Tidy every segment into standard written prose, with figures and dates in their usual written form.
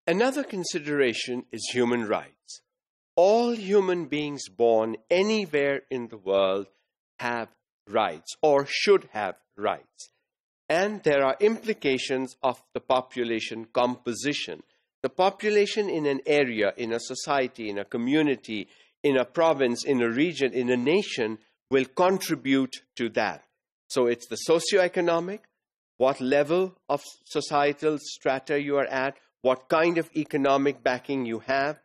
Another consideration is human rights. All human beings born anywhere in the world have rights or should have rights. And there are implications of the population composition. The population in an area, in a society, in a community, in a province, in a region, in a nation will contribute to that. So it's the socioeconomic, what level of societal strata you are at, what kind of economic backing you have.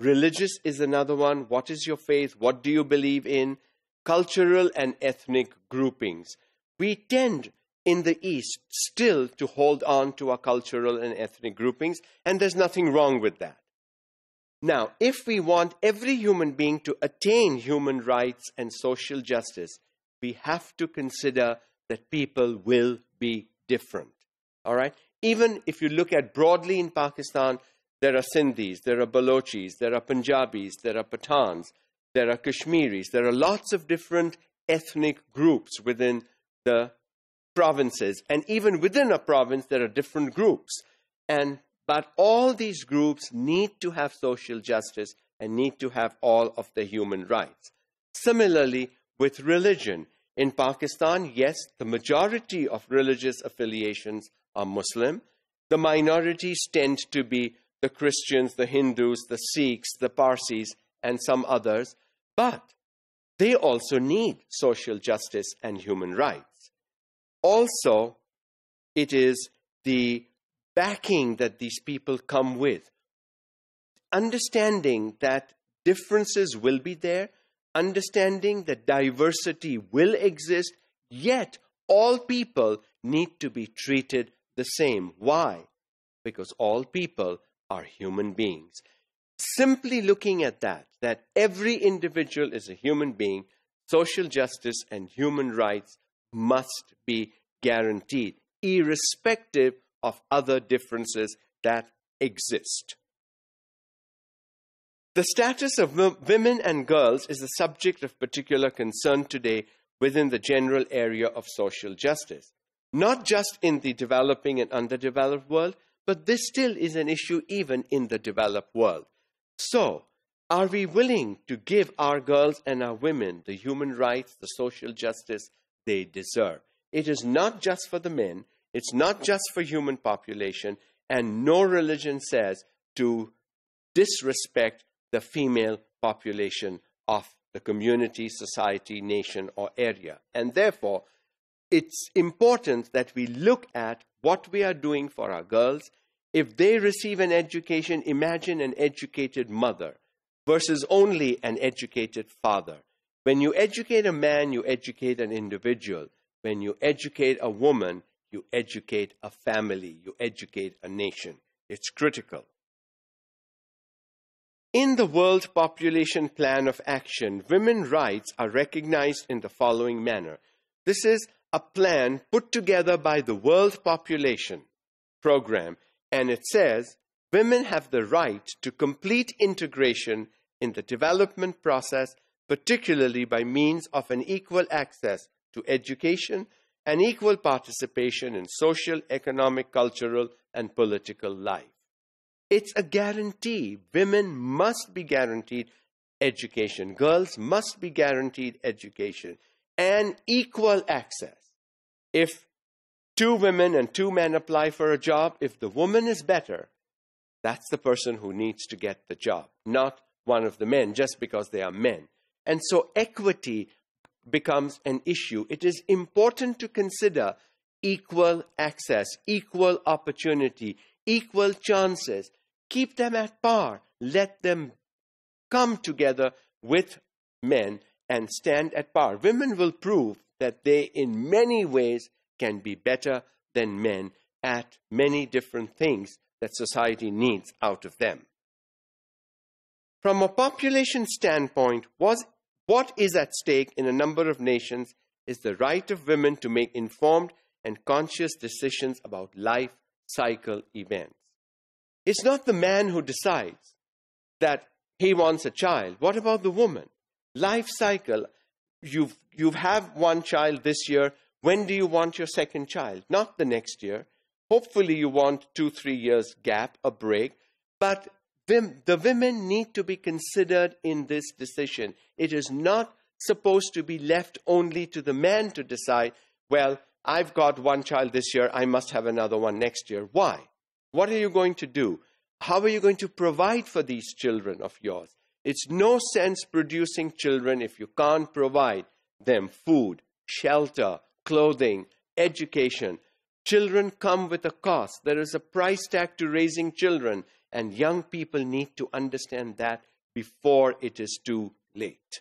Religious is another one. What is your faith? What do you believe in? Cultural and ethnic groupings. We tend in the East still to hold on to our cultural and ethnic groupings, and there's nothing wrong with that. Now, if we want every human being to attain human rights and social justice, we have to consider that people will be different. All right? Even if you look at broadly in Pakistan, there are Sindhis, there are Balochis, there are Punjabis, there are Pathans, there are Kashmiris. There are lots of different ethnic groups within the provinces. And even within a province, there are different groups. But all these groups need to have social justice and need to have all of the human rights. Similarly, with religion. In Pakistan, yes, the majority of religious affiliations are Muslim. The minorities tend to be the Christians, the Hindus, the Sikhs, the Parsis, and some others. But they also need social justice and human rights. Also, it is the backing that these people come with. Understanding that differences will be there, understanding that diversity will exist, yet all people need to be treated the same. Why? Because all people are human beings. Simply looking at that every individual is a human being, social justice and human rights must be guaranteed, irrespective of other differences that exist. The status of women and girls is the subject of particular concern today within the general area of social justice. Not just in the developing and underdeveloped world, but this still is an issue even in the developed world. So, are we willing to give our girls and our women the human rights, the social justice they deserve? It is not just for the men, it's not just for human population, and no religion says to disrespect the female population of the community, society, nation, or area. And therefore, it's important that we look at what we are doing for our girls. If they receive an education, imagine an educated mother versus only an educated father. When you educate a man, you educate an individual. When you educate a woman, you educate a family, you educate a nation. It's critical. In the World Population Plan of Action, women's rights are recognized in the following manner. This is a plan put together by the World Population Program, and it says, women have the right to complete integration in the development process, particularly by means of an equal access to education and equal participation in social, economic, cultural, and political life. It's a guarantee. Women must be guaranteed education. Girls must be guaranteed education and equal access. If 2 women and 2 men apply for a job, if the woman is better, that's the person who needs to get the job, not one of the men, just because they are men. And so equity becomes an issue. It is important to consider equal access, equal opportunity, equal chances. Keep them at par. Let them come together with men and stand at par. Women will prove that they, in many ways, can be better than men at many different things that society needs out of them. From a population standpoint, what is at stake in a number of nations is the right of women to make informed and conscious decisions about life cycle events. It's not the man who decides that he wants a child. What about the woman? Life cycle. You have 1 child this year. When do you want your second child? Not the next year. Hopefully you want 2-3 years gap, a break. But the women need to be considered in this decision. It is not supposed to be left only to the man to decide, well, I've got one child this year, I must have another one next year. Why? What are you going to do? How are you going to provide for these children of yours? It's no sense producing children if you can't provide them food, shelter, clothing, education. Children come with a cost. There is a price tag to raising children, and young people need to understand that before it is too late.